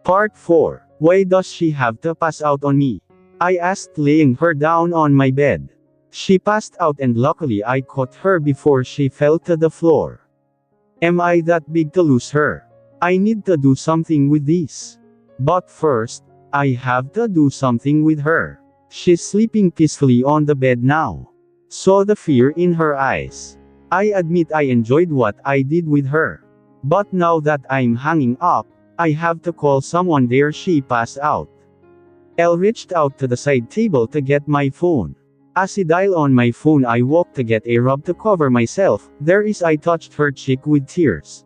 Part 4. Why does she have to pass out on me? I asked, laying her down on my bed. She passed out, and luckily I caught her before she fell to the floor. Am I that big to lose her? I need to do something with this. But first, I have to do something with her. She's sleeping peacefully on the bed now. Saw the fear in her eyes. I admit I enjoyed what I did with her. But now that I'm hanging up, I have to call someone. There she passed out. Elle reached out to the side table to get my phone. As I dial on my phone, I walked to get a rub to cover myself. I touched her cheek with tears.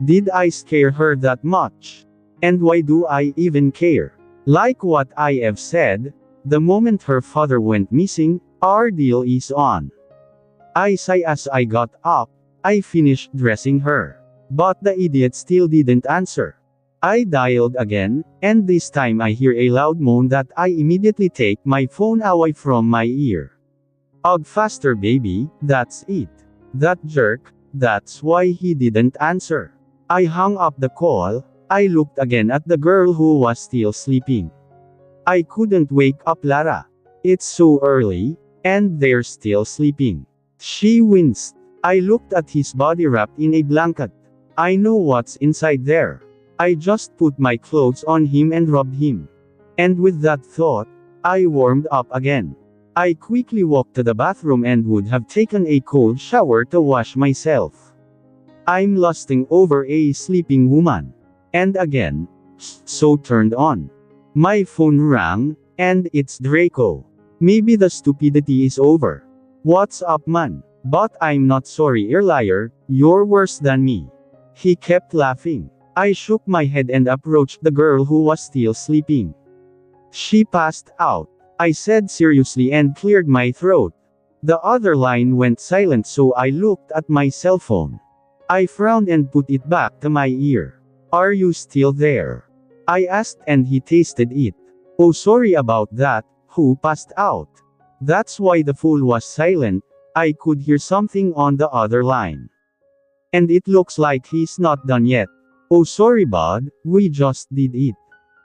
Did I scare her that much? And why do I even care? Like what I have said, the moment her father went missing, our deal is on. I sighed as I got up. I finished dressing her. But the idiot still didn't answer. I dialed again, and this time I hear a loud moan that I immediately take my phone away from my ear. Ugh, faster baby, that's it. That jerk, that's why he didn't answer. I hung up the call. I looked again at the girl who was still sleeping. I couldn't wake up Lara. It's so early, and they're still sleeping. She winced. I looked at his body wrapped in a blanket. I know what's inside there. I just put my clothes on him and rubbed him. And with that thought, I warmed up again. I quickly walked to the bathroom and would have taken a cold shower to wash myself. I'm lusting over a sleeping woman. And again, so turned on. My phone rang, and it's Draco. Maybe the stupidity is over. What's up, man? But I'm not sorry, liar, you're worse than me. He kept laughing. I shook my head and approached the girl who was still sleeping. She passed out, I said seriously and cleared my throat. The other line went silent, so I looked at my cell phone. I frowned and put it back to my ear. Are you still there? I asked, and he tasted it. Oh, sorry about that. Who passed out? That's why the fool was silent. I could hear something on the other line. And it looks like he's not done yet. Oh, sorry bud, we just did it.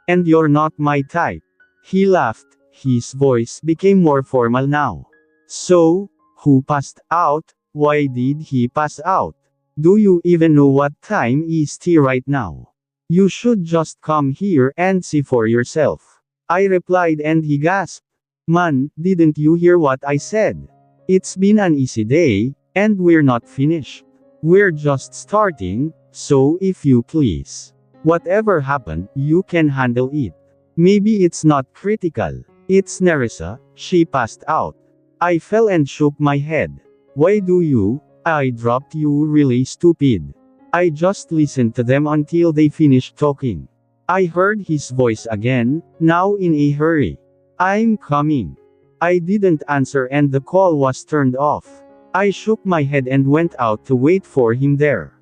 And you're not my type. He laughed. His voice became more formal now. So, who passed out? Why did he pass out? Do you even know what time is it right now? You should just come here and see for yourself. I replied, and he gasped. Man, didn't you hear what I said? It's been an easy day, and we're not finished. We're just starting. So if you please. Whatever happened, you can handle it. Maybe it's not critical. It's Nerissa. She passed out. I fell and shook my head. Why do you? I dropped you, really stupid. I just listened to them until they finished talking. I heard his voice again, now in a hurry. I'm coming. I didn't answer and the call was turned off. I shook my head and went out to wait for him there.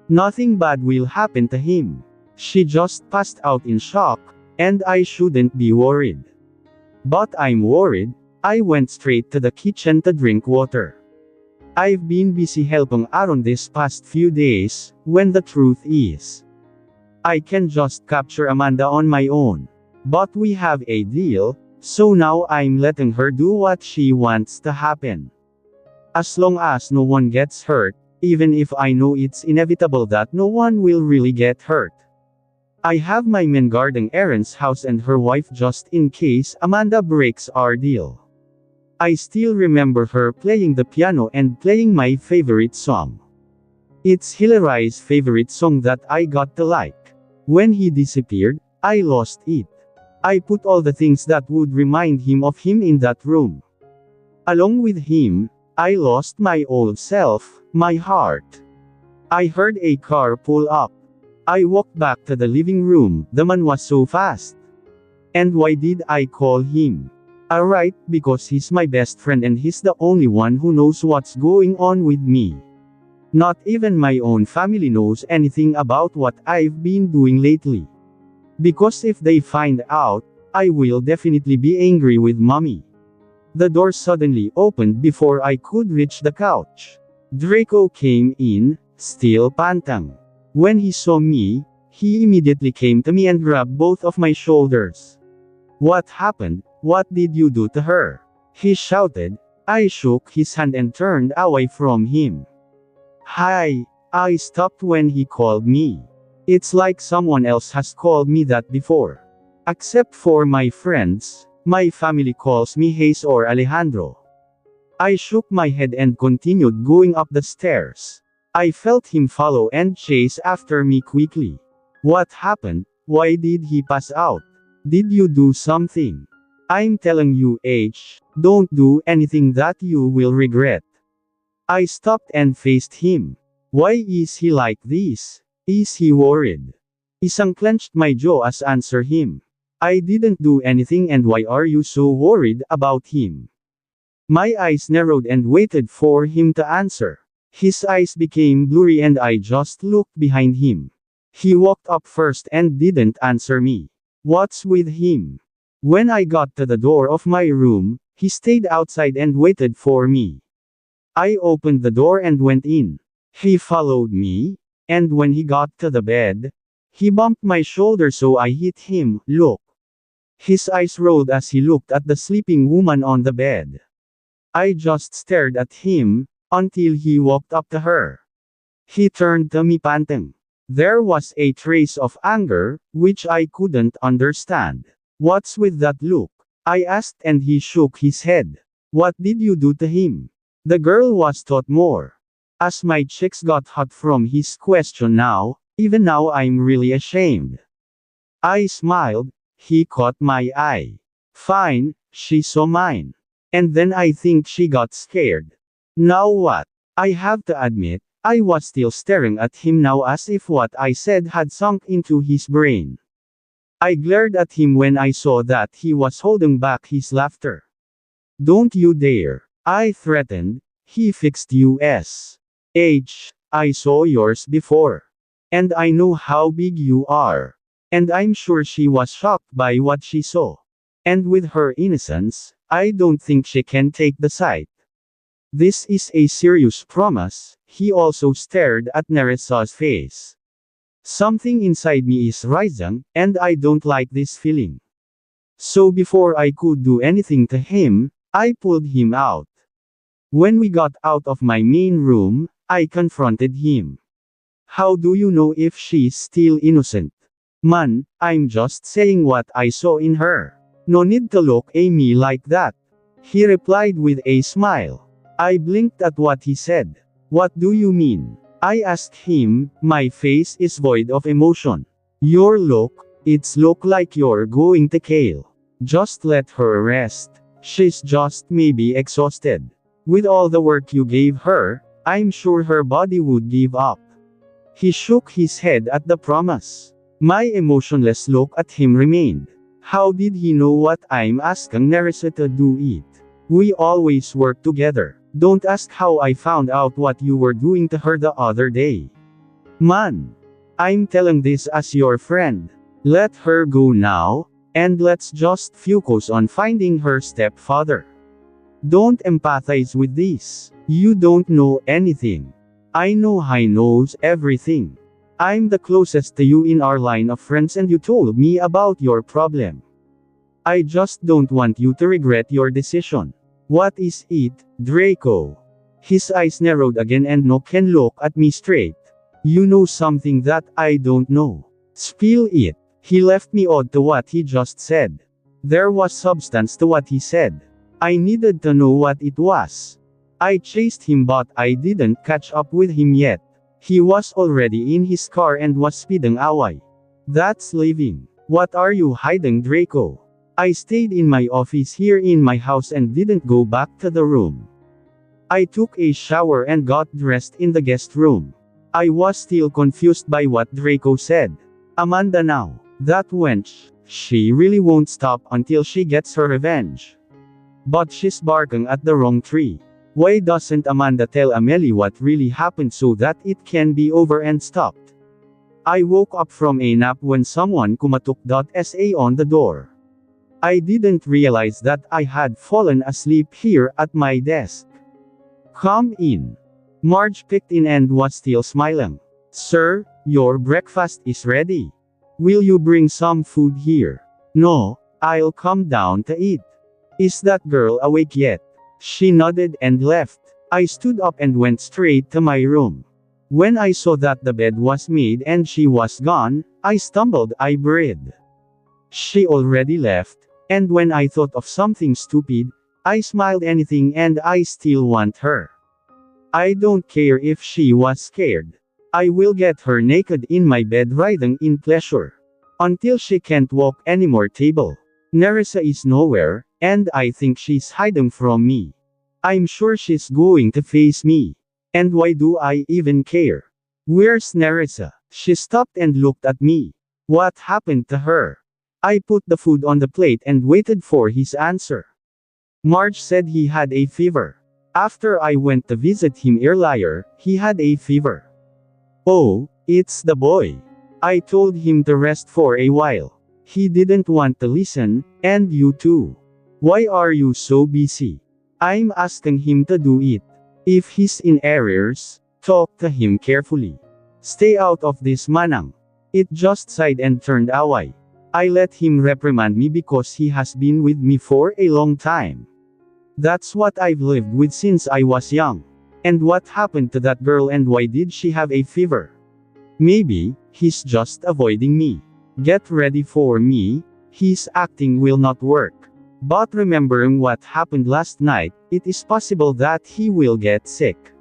Nothing bad will happen to him. She just passed out in shock, and I shouldn't be worried. But I'm worried. I went straight to the kitchen to drink water. I've been busy helping Aaron this past few days, when the truth is, I can just capture Amanda on my own. But we have a deal, so now I'm letting her do what she wants to happen. As long as no one gets hurt, even if I know it's inevitable that no one will really get hurt. I have my men guarding Aaron's house and her wife just in case Amanda breaks our deal. I still remember her playing the piano and playing my favorite song. It's Hilary's favorite song that I got to like. When he disappeared, I lost it. I put all the things that would remind him of him in that room. Along with him, I lost my old self, my heart. I heard a car pull up. I walked back to the living room. The man was so fast. And why did I call him? Alright, because he's my best friend and he's the only one who knows what's going on with me. Not even my own family knows anything about what I've been doing lately. Because if they find out, I will definitely be angry with mommy. The door suddenly opened before I could reach the couch. Draco came in, still panting. When he saw me, He immediately came to me and grabbed both of my shoulders. What happened? What did you do to her? He shouted. I shook his hand and turned away from him. Hi. I stopped when he called me. It's like someone else has called me that before. Except for my friends, my family calls me Hayes or Alejandro. I shook my head and continued going up the stairs. I felt him follow and chase after me quickly. What happened? Why did he pass out? Did you do something? I'm telling you, H, don't do anything that you will regret. I stopped and faced him. Why is he like this? Is he worried? Isang clenched my jaw as answer him. I didn't do anything, and why are you so worried about him? My eyes narrowed and waited for him to answer. His eyes became blurry and I just looked behind him. He walked up first and didn't answer me. What's with him? When I got to the door of my room, he stayed outside and waited for me. I opened the door and went in. He followed me, and when he got to the bed, he bumped my shoulder so I hit him. Look. His eyes rolled as he looked at the sleeping woman on the bed. I just stared at him, until he walked up to her. He turned to me panting. There was a trace of anger, which I couldn't understand. What's with that look? I asked and he shook his head. What did you do to him? The girl was taught more. As my cheeks got hot from his question now, even now I'm really ashamed. I smiled. He caught my eye. Fine, she saw mine. And then I think she got scared. Now what? I have to admit, I was still staring at him now as if what I said had sunk into his brain. I glared at him when I saw that he was holding back his laughter. Don't you dare, I threatened. He fixed US. H, I saw yours before. And I know how big you are. And I'm sure she was shocked by what she saw. And with her innocence, I don't think she can take the sight. This is a serious promise. He also stared at Neresa's face. Something inside me is rising, and I don't like this feeling. So before I could do anything to him, I pulled him out. When we got out of my main room, I confronted him. How do you know if she's still innocent? Man, I'm just saying what I saw in her. No need to look at me like that. He replied with a smile. I blinked at what he said. What do you mean? I asked him. My face is void of emotion. Your look, it's look like you're going to kill. Just let her rest. She's just maybe exhausted. With all the work you gave her, I'm sure her body would give up. He shook his head at the promise. My emotionless look at him remained. How did he know what I'm asking Nerissa to do it? We always work together. Don't ask how I found out what you were doing to her the other day. Man. I'm telling this as your friend. Let her go now, and let's just focus on finding her stepfather. Don't empathize with this. You don't know anything. I know he knows everything. I'm the closest to you in our line of friends and you told me about your problem. I just don't want you to regret your decision. What is it, Draco? His eyes narrowed again and no can look at me straight. You know something that I don't know. Spill it. He left me odd to what he just said. There was substance to what he said. I needed to know what it was. I chased him but I didn't catch up with him yet. He was already in his car and was speeding away. That's leaving. What are you hiding, Draco? I stayed in my office here in my house and didn't go back to the room. I took a shower and got dressed in the guest room. I was still confused by what Draco said. Amanda now. That wench. She really won't stop until she gets her revenge. But she's barking at the wrong tree. Why doesn't Amanda tell Amelie what really happened so that it can be over and stopped? I woke up from a nap when someone kumatok.sa on the door. I didn't realize that I had fallen asleep here at my desk. Come in. Marge picked in and was still smiling. Sir, Your breakfast is ready. Will you bring some food here? No, I'll come down to eat. Is that girl awake yet? She nodded and left. I stood up and went straight to my room. When I saw that the bed was made and she was gone, I stumbled. I breathed. She already left, and when I thought of something stupid, I smiled. Anything, and I still want her. I don't care if she was scared. I will get her naked in my bed writhing in pleasure. Until she can't walk anymore. Table. Nerissa is nowhere, and I think she's hiding from me. I'm sure she's going to face me. And why do I even care? Where's Nerissa? She stopped and looked at me. What happened to her? I put the food on the plate and waited for his answer. Marge said he had a fever. After I went to visit him earlier, he had a fever. Oh, it's the boy. I told him to rest for a while. He didn't want to listen, and you too. Why are you so busy? I'm asking him to do it. If he's in arrears, talk to him carefully. Stay out of this, Manang. It just sighed and turned away. I let him reprimand me because he has been with me for a long time. That's what I've lived with since I was young. And what happened to that girl, and why did she have a fever? Maybe he's just avoiding me. Get ready for me. His acting will not work. But remembering what happened last night, it is possible that he will get sick.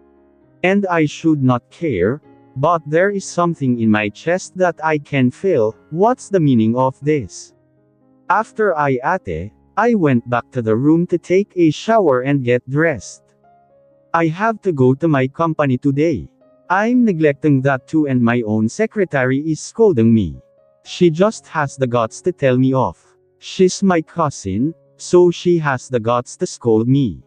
And I should not care, but there is something in my chest that I can feel. What's the meaning of this? After I ate, I went back to the room to take a shower and get dressed. I have to go to my company today. I'm neglecting that too, and my own secretary is scolding me. She just has the guts to tell me off. She's my cousin, so she has the guts to scold me.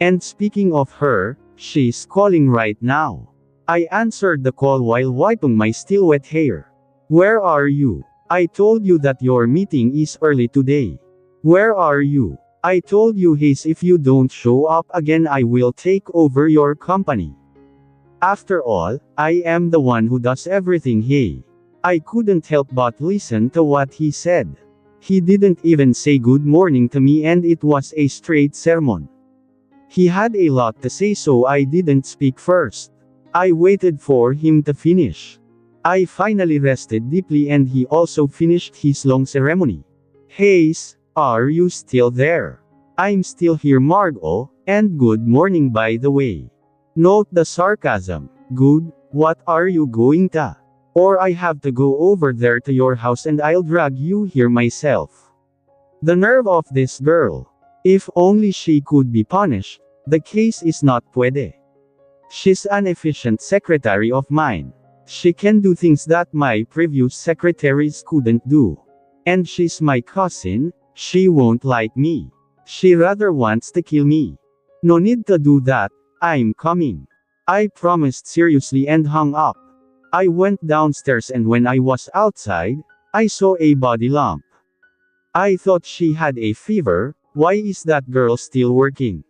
And speaking of her, she's calling right now. I answered the call while wiping my still wet hair. Where are you? I told you that your meeting is early today. Where are you? I told you, Hayes, if you don't show up again I will take over your company. After all, I am the one who does everything. Hey. I couldn't help but listen to what he said. He didn't even say good morning to me, and it was a straight sermon. He had a lot to say, so I didn't speak first. I waited for him to finish. I finally rested deeply, and he also finished his long ceremony. Hayes, are you still there? I'm still here, Margot, and good morning by the way. Note the sarcasm. Good, what are you going to? Or I have to go over there to your house and I'll drag you here myself. The nerve of this girl. If only she could be punished. The case is not puede. She's an efficient secretary of mine. She can do things that my previous secretaries couldn't do. And she's my cousin. She won't like me. She rather wants to kill me. No need to do that. I'm coming. I promised seriously and hung up. I went downstairs, and when I was outside, I saw a body lump. I thought she had a fever. Why is that girl still working?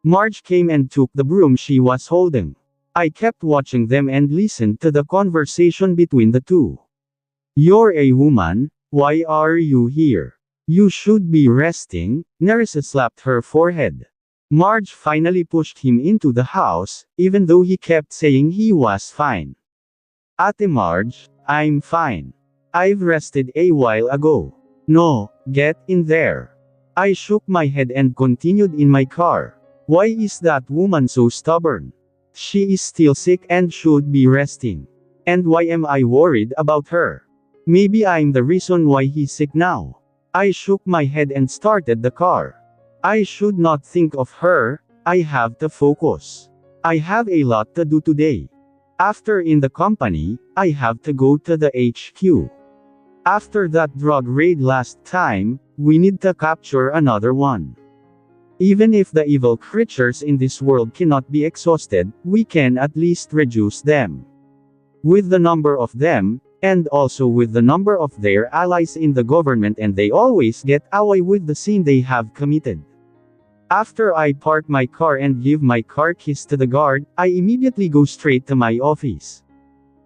Marge came and took the broom she was holding. I kept watching them and listened to the conversation between the two. You're a woman, why are you here? You should be resting. Nerissa slapped her forehead. Marge finally pushed him into the house, even though he kept saying he was fine. Ate Marge, I'm fine. I've rested a while ago. No, get in there. I shook my head and continued in my car. Why is that woman so stubborn? She is still sick and should be resting. And why am I worried about her? Maybe I'm the reason why he's sick now. I shook my head and started the car. I should not think of her. I have to focus. I have a lot to do today. After in the company, I have to go to the HQ. After that drug raid last time, we need to capture another one. Even if the evil creatures in this world cannot be exhausted, we can at least reduce them. With the number of them, and also with the number of their allies in the government, and they always get away with the sin they have committed. After I park my car and give my car keys to the guard, I immediately go straight to my office.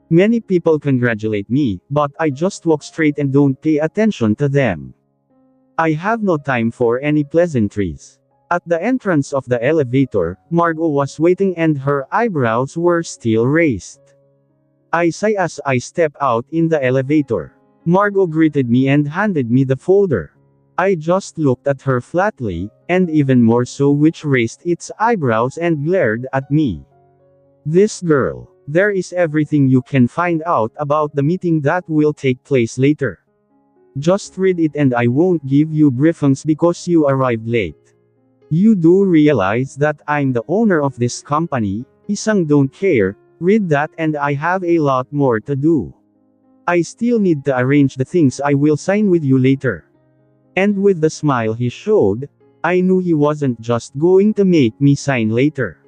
Many people congratulate me, but I just walk straight and don't pay attention to them. I have no time for any pleasantries. At the entrance of the elevator, Margot was waiting and her eyebrows were still raised. I sigh as I step out in the elevator. Margot greeted me and handed me the folder. I just looked at her flatly, and even more so, which raised its eyebrows and glared at me. This girl. There is everything you can find out about the meeting that will take place later. Just read it and I won't give you briefings because you arrived late. You do realize that I'm the owner of this company, isang don't care, read that and I have a lot more to do. I still need to arrange the things I will sign with you later. And with the smile he showed, I knew he wasn't just going to make me sign later.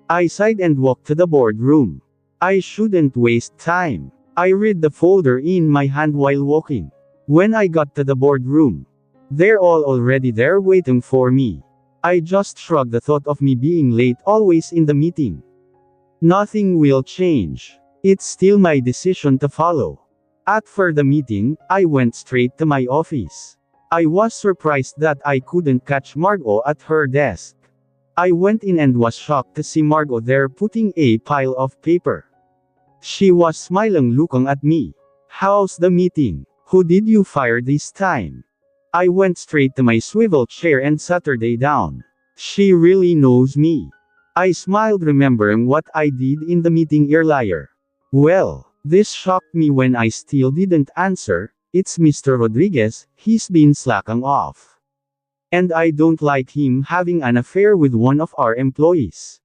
I sighed and walked to the boardroom. I shouldn't waste time. I read the folder in my hand while walking. When I got to the boardroom, they're all already there waiting for me. I just shrugged the thought of me being late always in the meeting. Nothing will change. It's still my decision to follow. After the meeting, I went straight to my office. I was surprised that I couldn't catch Margot at her desk. I went in and was shocked to see Margot there putting a pile of paper. She was smiling, looking at me. How's the meeting? Who did you fire this time? I went straight to my swivel chair and sat her down. She really knows me. I smiled, remembering what I did in the meeting earlier. Well, this shocked me when I still didn't answer. It's Mr. Rodriguez, he's been slacking off. And I don't like him having an affair with one of our employees.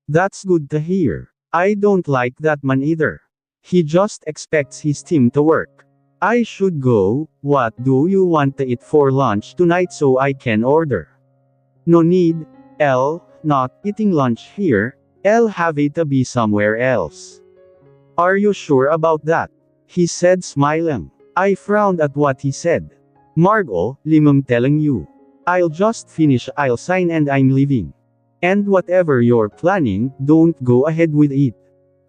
That's good to hear. I don't like that man either. He just expects his team to work. I should go. What do you want to eat for lunch tonight so I can order? No need. Not eating lunch here. I'll have it to be somewhere else. Are you sure about that? He said, smiling. I frowned at what he said. Margot, I'm telling you. I'll just finish, I'll sign and I'm leaving. And whatever you're planning, don't go ahead with it.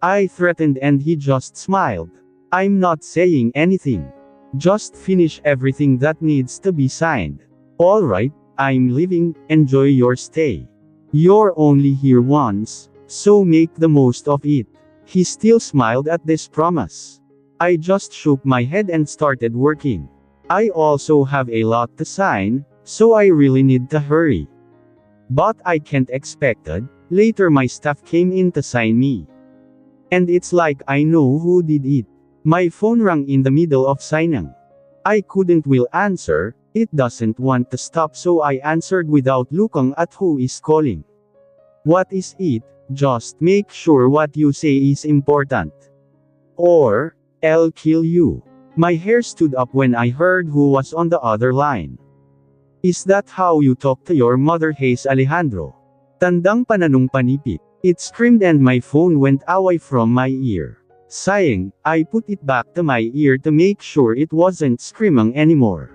I threatened and he just smiled. I'm not saying anything. Just finish everything that needs to be signed. Alright, I'm leaving, enjoy your stay. You're only here once, so make the most of it. He still smiled at this promise. I just shook my head and started working. I also have a lot to sign, so I really need to hurry. But I can't expect it. Later my staff came in to sign me. And it's like I know who did it. My phone rang in the middle of signing. I couldn't will answer, it doesn't want to stop, so I answered without looking at who is calling. What is it? Just make sure what you say is important. Or, I'll kill you. My hair stood up when I heard who was on the other line. Is that how you talk to your mother, Hayes Alejandro? Tandang pananong panipit. It screamed and my phone went away from my ear. Sighing, I put it back to my ear to make sure it wasn't screaming anymore.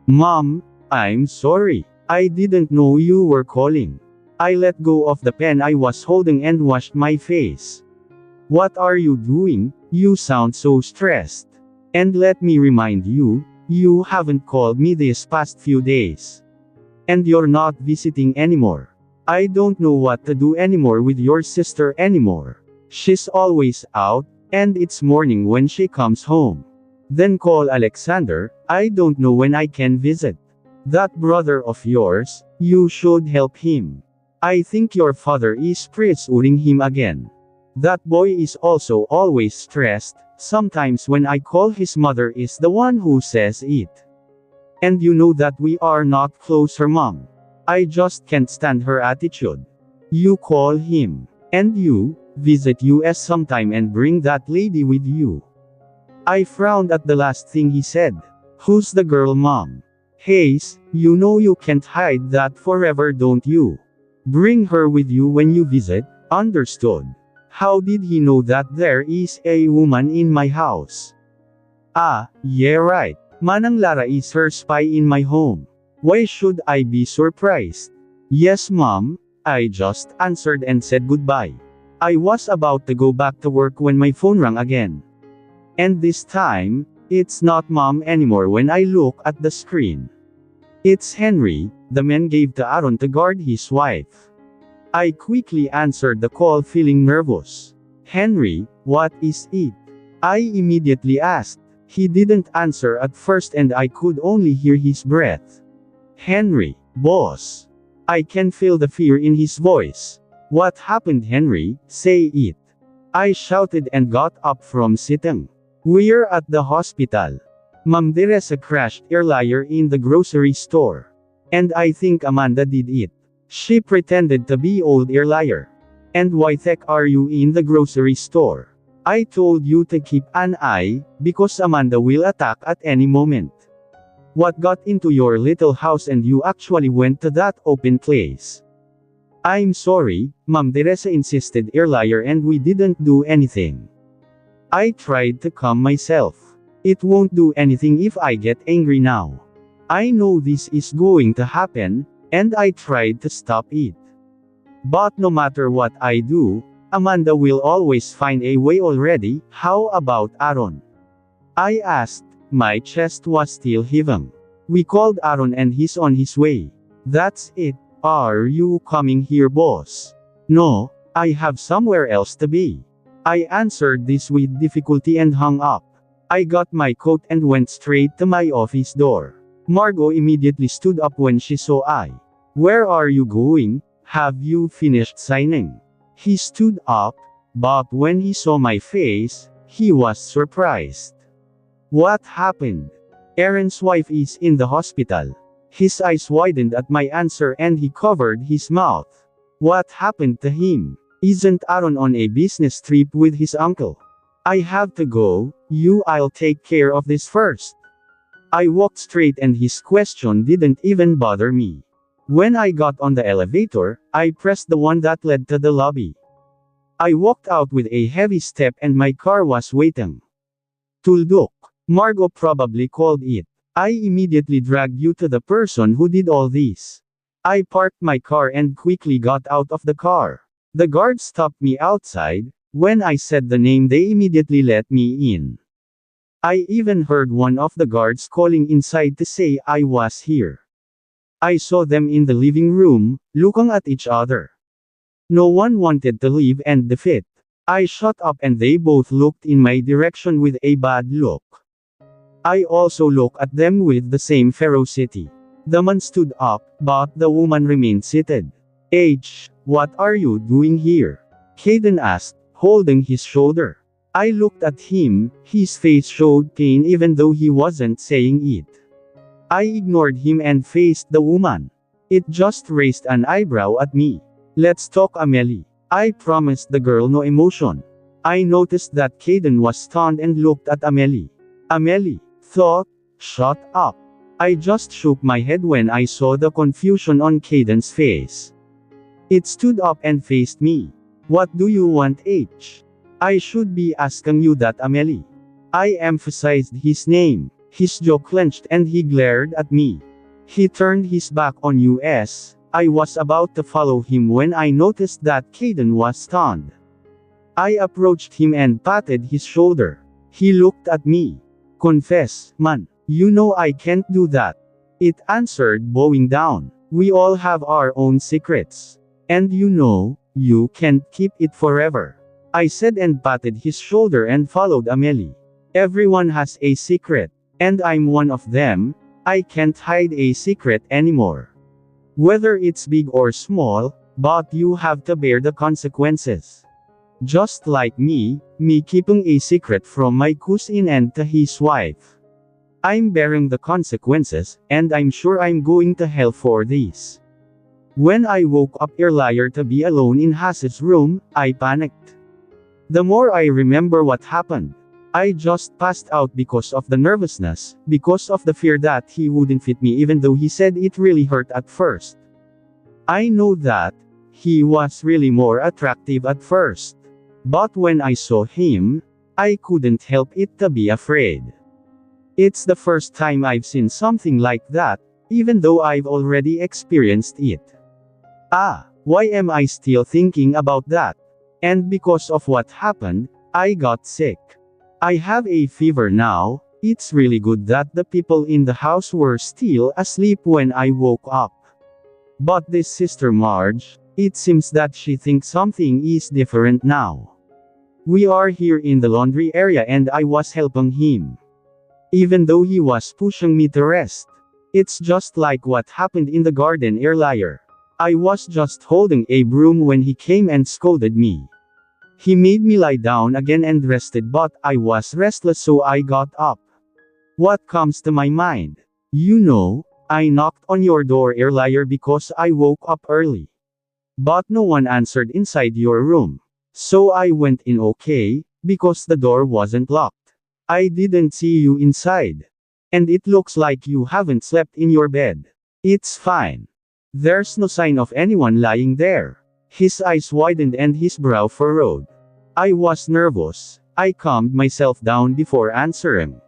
Mom, I'm sorry. I didn't know you were calling. I let go of the pen I was holding and washed my face. What are you doing? You sound so stressed. And let me remind you, you haven't called me these past few days. And you're not visiting anymore. I don't know what to do anymore with your sister anymore. She's always out, and it's morning when she comes home. Then call Alexander, I don't know when I can visit. That brother of yours, you should help him. I think your father is pursuing him again. That boy is also always stressed. Sometimes when I call, his mother is the one who says it. And you know that we are not close, her mom. I just can't stand her attitude. You call him. And you, visit US sometime and bring that lady with you. I frowned at the last thing he said. Who's the girl, Mom? Hayes, you know you can't hide that forever, don't you? Bring her with you when you visit, understood? How did he know that there is a woman in my house? Ah, yeah, right. Manang Lara is her spy in my home. Why should I be surprised? Yes, Mom, I just answered and said goodbye. I was about to go back to work when my phone rang again. And this time, it's not Mom anymore when I look at the screen. It's Henry, the man gave to Aaron to guard his wife. I quickly answered the call feeling nervous. Henry, what is it? I immediately asked. He didn't answer at first and I could only hear his breath. Henry, boss. I can feel the fear in his voice. What happened, Henry? Say it. I shouted and got up from sitting. We're at the hospital. Ma'am Teresa crashed earlier in the grocery store. And I think Amanda did it. She pretended to be old earlier. And why the heck are you in the grocery store? I told you to keep an eye, because Amanda will attack at any moment. What got into your little house and you actually went to that open place? I'm sorry, Ma'am Teresa insisted earlier and we didn't do anything. I tried to calm myself. It won't do anything if I get angry now. I know this is going to happen, and I tried to stop it. But no matter what I do, Amanda will always find a way already. How about Aaron? I asked. My chest was still heaving. We called Aaron and he's on his way. That's it. Are you coming here, boss? No, I have somewhere else to be. I answered this with difficulty and hung up. I got my coat and went straight to my office door. Margot immediately stood up when she saw I. Where are you going? Have you finished signing? He stood up, but when he saw my face, he was surprised. What happened? Aaron's wife is in the hospital. His eyes widened at my answer and he covered his mouth. What happened to him? Isn't Aaron on a business trip with his uncle? I have to go. I'll take care of this first. I walked straight and his question didn't even bother me. When I got on the elevator, I pressed the one that led to the lobby. I walked out with a heavy step and my car was waiting. Tuldok. Margot probably called it. I immediately dragged you to the person who did all this. I parked my car and quickly got out of the car. The guard stopped me outside. When I said the name, they immediately let me in. I even heard one of the guards calling inside to say I was here. I saw them in the living room, looking at each other. No one wanted to leave and defeat. I shut up and they both looked in my direction with a bad look. I also looked at them with the same ferocity. The man stood up, but the woman remained seated. What are you doing here? Caden asked, holding his shoulder. I looked at him, his face showed pain even though he wasn't saying it. I ignored him and faced the woman. It just raised an eyebrow at me. Let's talk, Amelie. I promised the girl no emotion. I noticed that Caden was stunned and looked at Amelie. Amelie thought, shut up. I just shook my head when I saw the confusion on Caden's face. It stood up and faced me. What do you want, H? I should be asking you that, Amelie. I emphasized his name. His jaw clenched and he glared at me. He turned his back on us. I was about to follow him when I noticed that Caden was stunned. I approached him and patted his shoulder. He looked at me. Confess, man. You know I can't do that. It answered, bowing down. We all have our own secrets. And you know, you can't keep it forever. I said and patted his shoulder and followed Amelie. Everyone has a secret. And I'm one of them. I can't hide a secret anymore. Whether it's big or small, but you have to bear the consequences. Just like me keeping a secret from my cousin and to his wife. I'm bearing the consequences, and I'm sure I'm going to hell for this. When I woke up earlier to be alone in Haas's room, I panicked. The more I remember what happened, I just passed out because of the nervousness, because of the fear that he wouldn't fit me even though he said it really hurt at first. I know that he was really more attractive at first. But when I saw him, I couldn't help it to be afraid. It's the first time I've seen something like that, even though I've already experienced it. Why am I still thinking about that? And because of what happened, I got sick. I have a fever now. It's really good that the people in the house were still asleep when I woke up. But this Sister Marge, it seems that she thinks something is different now. We are here in the laundry area and I was helping him. Even though he was pushing me to rest. It's just like what happened in the garden earlier. I was just holding a broom when he came and scolded me. He made me lie down again and rested, but I was restless, so I got up. What comes to my mind? You know, I knocked on your door earlier because I woke up early. But no one answered inside your room. So I went in okay, because the door wasn't locked. I didn't see you inside. And it looks like you haven't slept in your bed. It's fine. There's no sign of anyone lying there. His eyes widened and his brow furrowed. I was nervous. I calmed myself down before answering.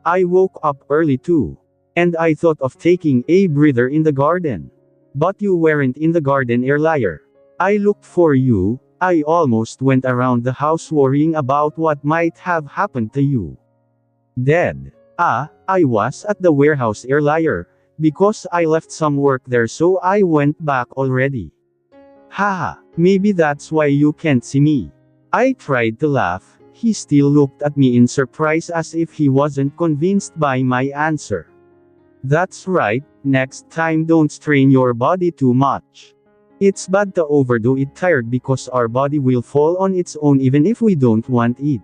I woke up early too. And I thought of taking a breather in the garden. But you weren't in the garden earlier. I looked for you. I almost went around the house worrying about what might have happened to you. Dead. I was at the warehouse earlier, because I left some work there, so I went back already. Haha, maybe that's why you can't see me. I tried to laugh. He still looked at me in surprise as if he wasn't convinced by my answer. That's right, next time don't strain your body too much. It's bad to overdo it tired because our body will fall on its own even if we don't want it.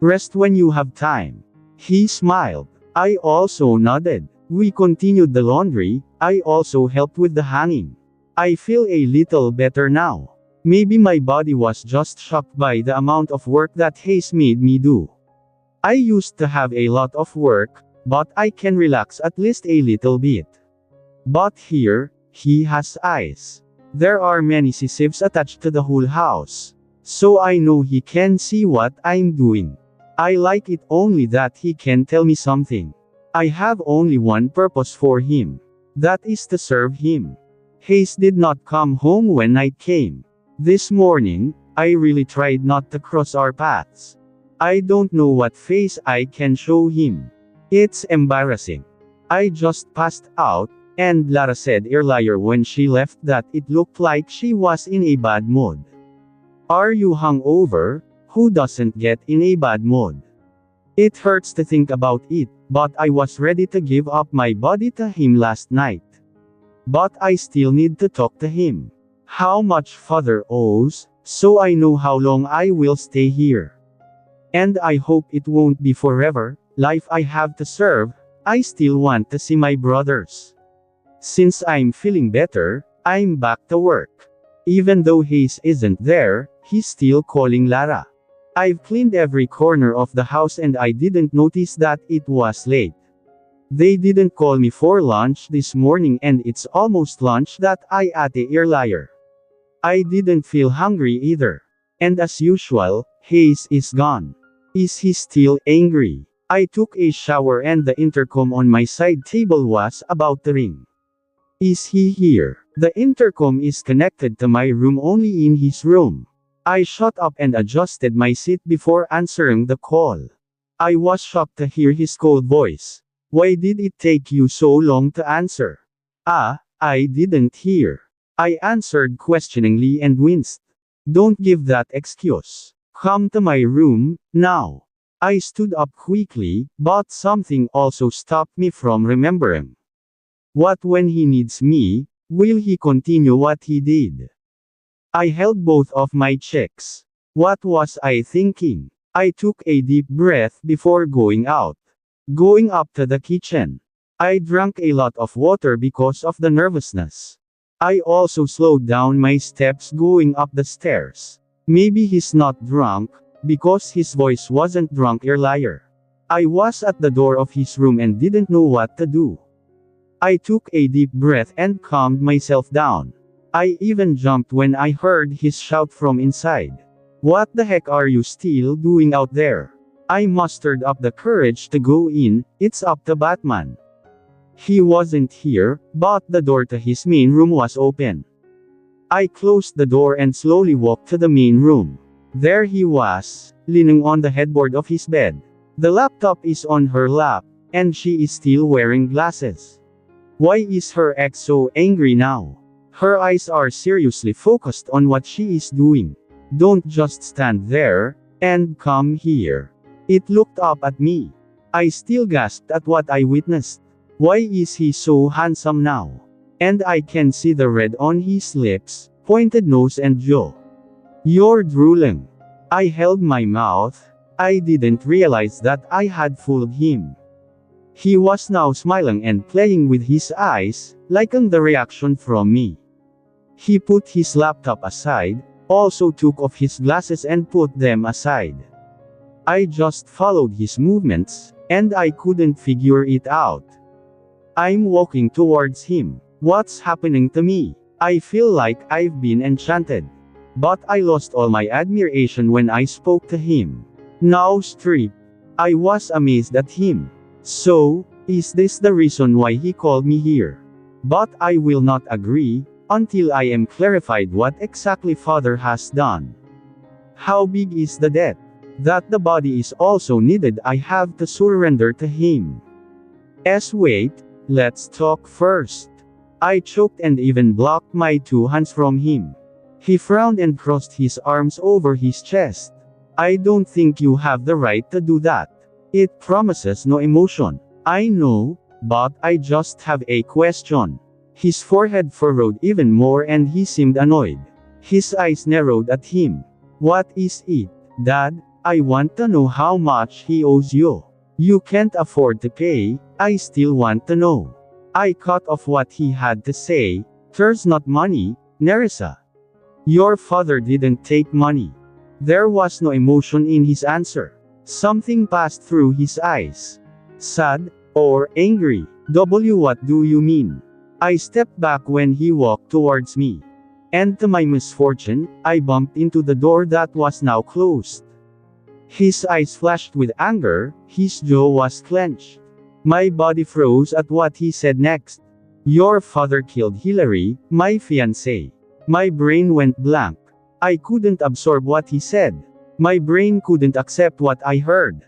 Rest when you have time. He smiled. I also nodded. We continued the laundry. I also helped with the hanging. I feel a little better now. Maybe my body was just shocked by the amount of work that Hayes made me do. I used to have a lot of work, but I can relax at least a little bit. But here, he has eyes. There are many sieves attached to the whole house. So I know he can see what I'm doing. I like it only that he can tell me something. I have only one purpose for him. That is to serve him. Hayes did not come home when night came. This morning, I really tried not to cross our paths. I don't know what face I can show him. It's embarrassing. I just passed out, and Lara said earlier when she left that it looked like she was in a bad mood. Are you hungover? Who doesn't get in a bad mood? It hurts to think about it, but I was ready to give up my body to him last night. But I still need to talk to him. How much father owes, so I know how long I will stay here. And I hope it won't be forever. Life I have to serve. I still want to see my brothers. Since I'm feeling better, I'm back to work. Even though Hayes isn't there, he's still calling Lara. I've cleaned every corner of the house and I didn't notice that it was late. They didn't call me for lunch this morning and it's almost lunch that I ate earlier. I didn't feel hungry either. And as usual, Hayes is gone. Is he still angry? I took a shower and the intercom on my side table was about to ring. Is he here? The intercom is connected to my room only in his room. I shut up and adjusted my seat before answering the call. I was shocked to hear his cold voice. Why did it take you so long to answer? I didn't hear. I answered questioningly and winced. Don't give that excuse. Come to my room, now. I stood up quickly, but something also stopped me from remembering. What when he needs me? Will he continue what he did? I held both of my cheeks. What was I thinking? I took a deep breath before going out. Going up to the kitchen. I drank a lot of water because of the nervousness. I also slowed down my steps going up the stairs. Maybe he's not drunk, because his voice wasn't drunk earlier. I was at the door of his room and didn't know what to do. I took a deep breath and calmed myself down. I even jumped when I heard his shout from inside. What the heck are you still doing out there? I mustered up the courage to go in. It's up to Batman. He wasn't here, but the door to his main room was open. I closed the door and slowly walked to the main room. There he was, leaning on the headboard of his bed. The laptop is on her lap, and she is still wearing glasses. Why is her ex so angry now? Her eyes are seriously focused on what she is doing. Don't just stand there, and come here. It looked up at me. I still gasped at what I witnessed. Why is he so handsome now? And I can see the red on his lips, pointed nose and jaw. You're drooling. I held my mouth. I didn't realize that I had fooled him. He was now smiling and playing with his eyes, liking the reaction from me. He put his laptop aside, also took off his glasses and put them aside. I just followed his movements, and I couldn't figure it out. I'm walking towards him. What's happening to me? I feel like I've been enchanted. But I lost all my admiration when I spoke to him. Now stripped. I was amazed at him. So, is this the reason why he called me here? But I will not agree, until I am clarified what exactly father has done. How big is the debt? That the body is also needed, I have to surrender to him. Wait, let's talk first. I choked and even blocked my two hands from him. He frowned and crossed his arms over his chest. I don't think you have the right to do that. It promises no emotion. I know, but I just have a question. His forehead furrowed even more and he seemed annoyed. His eyes narrowed at him. What is it, Dad? I want to know how much he owes you. You can't afford to pay, I still want to know. I cut off what he had to say. There's not money, Nerissa. Your father didn't take money. There was no emotion in his answer. Something passed through his eyes. Sad, or angry. What do you mean? I stepped back when he walked towards me. And to my misfortune, I bumped into the door that was now closed. His eyes flashed with anger, his jaw was clenched. My body froze at what he said next. Your father killed Hillary, my fiancée. My brain went blank. I couldn't absorb what he said. My brain couldn't accept what I heard.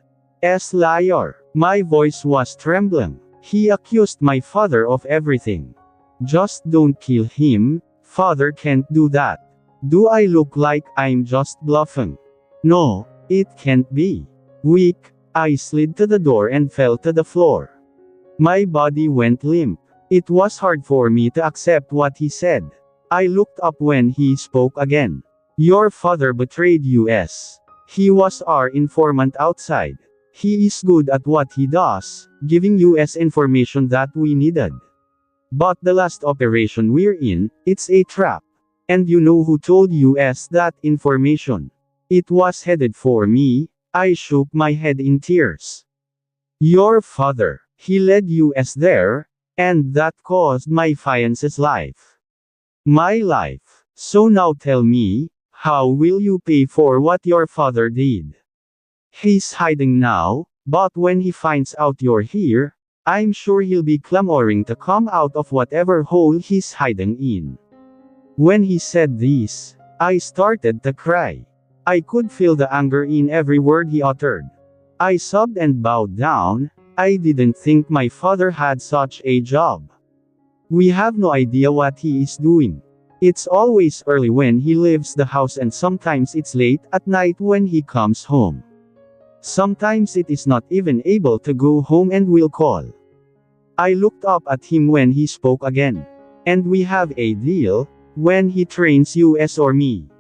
Liar. My voice was trembling. He accused my father of everything. Just don't kill him, father can't do that. Do I look like I'm just bluffing? No, it can't be. Weak, I slid to the door and fell to the floor. My body went limp. It was hard for me to accept what he said. I looked up when he spoke again. Your father betrayed us. He was our informant outside. He is good at what he does, giving us information that we needed. But the last operation we're in, it's a trap. And you know who told us that information? It was headed for me. I shook my head in tears. Your father, he led us there, and that caused my fiance's life. My life. So now tell me, how will you pay for what your father did? He's hiding now, but when he finds out you're here, I'm sure he'll be clamoring to come out of whatever hole he's hiding in. When he said this, I started to cry. I could feel the anger in every word he uttered. I sobbed and bowed down. I didn't think my father had such a job. We have no idea what he is doing. It's always early when he leaves the house and sometimes it's late at night when he comes home. Sometimes it is not even able to go home and will call. I looked up at him when he spoke again. And we have a deal, when he trains us or me.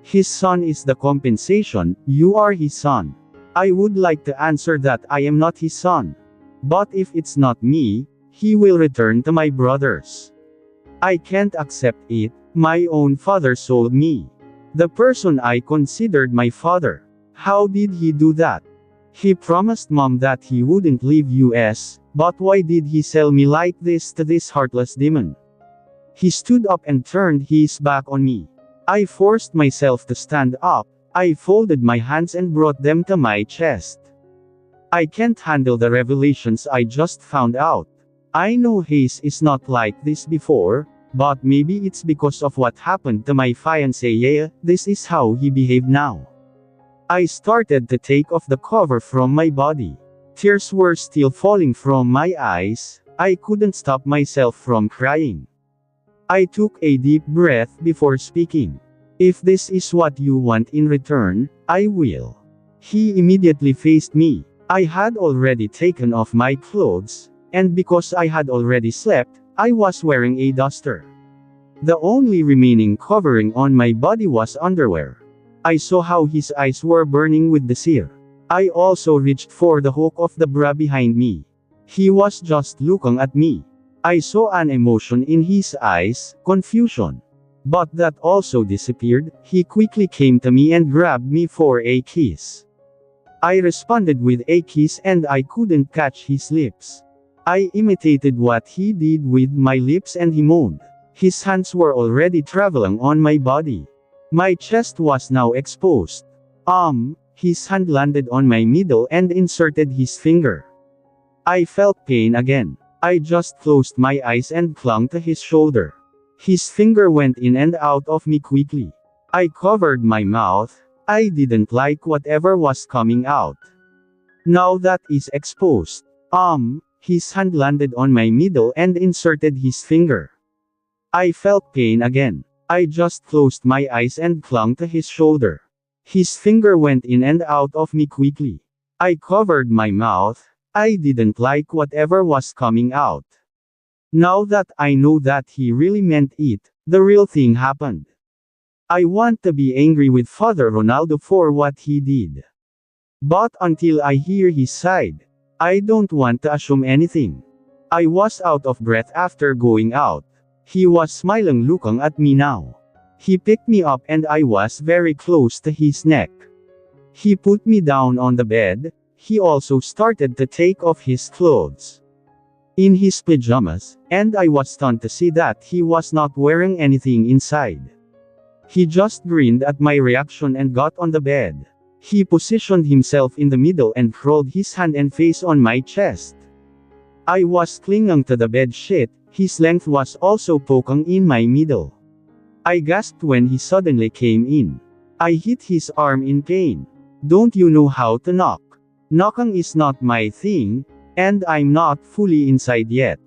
His son is the compensation, you are his son. I would like to answer that I am not his son. But if it's not me, he will return to my brothers. I can't accept it, my own father sold me. The person I considered my father. How did he do that? He promised mom that he wouldn't leave us, but why did he sell me like this to this heartless demon? He stood up and turned his back on me. I forced myself to stand up. I folded my hands and brought them to my chest. I can't handle the revelations I just found out. I know Hayes is not like this before, But maybe it's because of what happened to my fiancé. Yeah, this is how he behaved now. I started to take off the cover from my body. Tears were still falling from my eyes. I couldn't stop myself from crying. I took a deep breath before speaking. If this is what you want in return, I will. He immediately faced me. I had already taken off my clothes, and because I had already slept, I was wearing a duster. The only remaining covering on my body was underwear. I saw how his eyes were burning with desire. I also reached for the hook of the bra behind me. He was just looking at me. I saw an emotion in his eyes, confusion. But that also disappeared. He quickly came to me and grabbed me for a kiss. I responded with a kiss and I couldn't catch his lips. I imitated what he did with my lips and he moaned. His hands were already traveling on my body. My chest was now exposed. His hand landed on my middle and inserted his finger. I felt pain again. I just closed my eyes and clung to his shoulder. His finger went in and out of me quickly. I covered my mouth. I didn't like whatever was coming out. Now that is exposed. His hand landed on my middle and inserted his finger. I felt pain again. I just closed my eyes and clung to his shoulder. His finger went in and out of me quickly. I covered my mouth. I didn't like whatever was coming out. Now that I know that he really meant it, the real thing happened. I want to be angry with Father Ronaldo for what he did. But until I hear his side, I don't want to assume anything. I was out of breath after going out. He was smiling looking at me now. He picked me up and I was very close to his neck. He put me down on the bed. He also started to take off his clothes. In his pajamas, and I was stunned to see that he was not wearing anything inside. He just grinned at my reaction and got on the bed. He positioned himself in the middle and curled his hand and face on my chest. I was clinging to the bed sheet. His length was also poking in my middle. I gasped when he suddenly came in. I hit his arm in pain. Don't you know how to knock? Knocking is not my thing, and I'm not fully inside yet.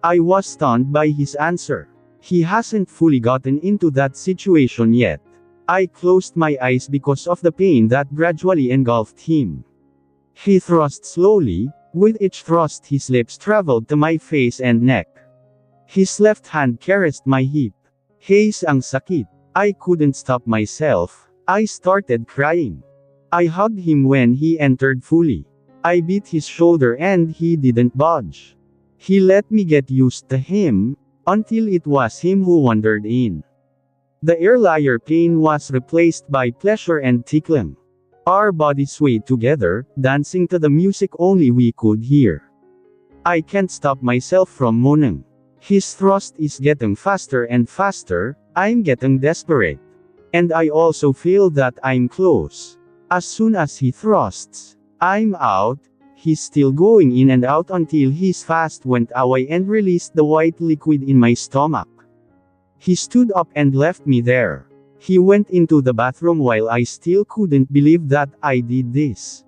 I was stunned by his answer. He hasn't fully gotten into that situation yet. I closed my eyes because of the pain that gradually engulfed him. He thrust slowly. With each thrust his lips traveled to my face and neck. His left hand caressed my hip. Haze ang sakit. I couldn't stop myself. I started crying. I hugged him when he entered fully. I beat his shoulder and he didn't budge. He let me get used to him, until it was him who wandered in. The earlier pain was replaced by pleasure and tickling. Our bodies swayed together, dancing to the music only we could hear. I can't stop myself from moaning. His thrust is getting faster and faster. I'm getting desperate. And I also feel that I'm close. As soon as he thrusts, I'm out. He's still going in and out until his fast went away and released the white liquid in my stomach. He stood up and left me there. He went into the bathroom while I still couldn't believe that I did this.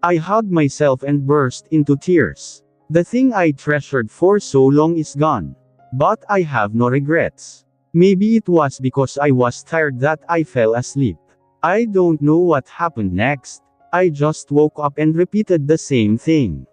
I hugged myself and burst into tears. The thing I treasured for so long is gone. But I have no regrets. Maybe it was because I was tired that I fell asleep. I don't know what happened next. I just woke up and repeated the same thing.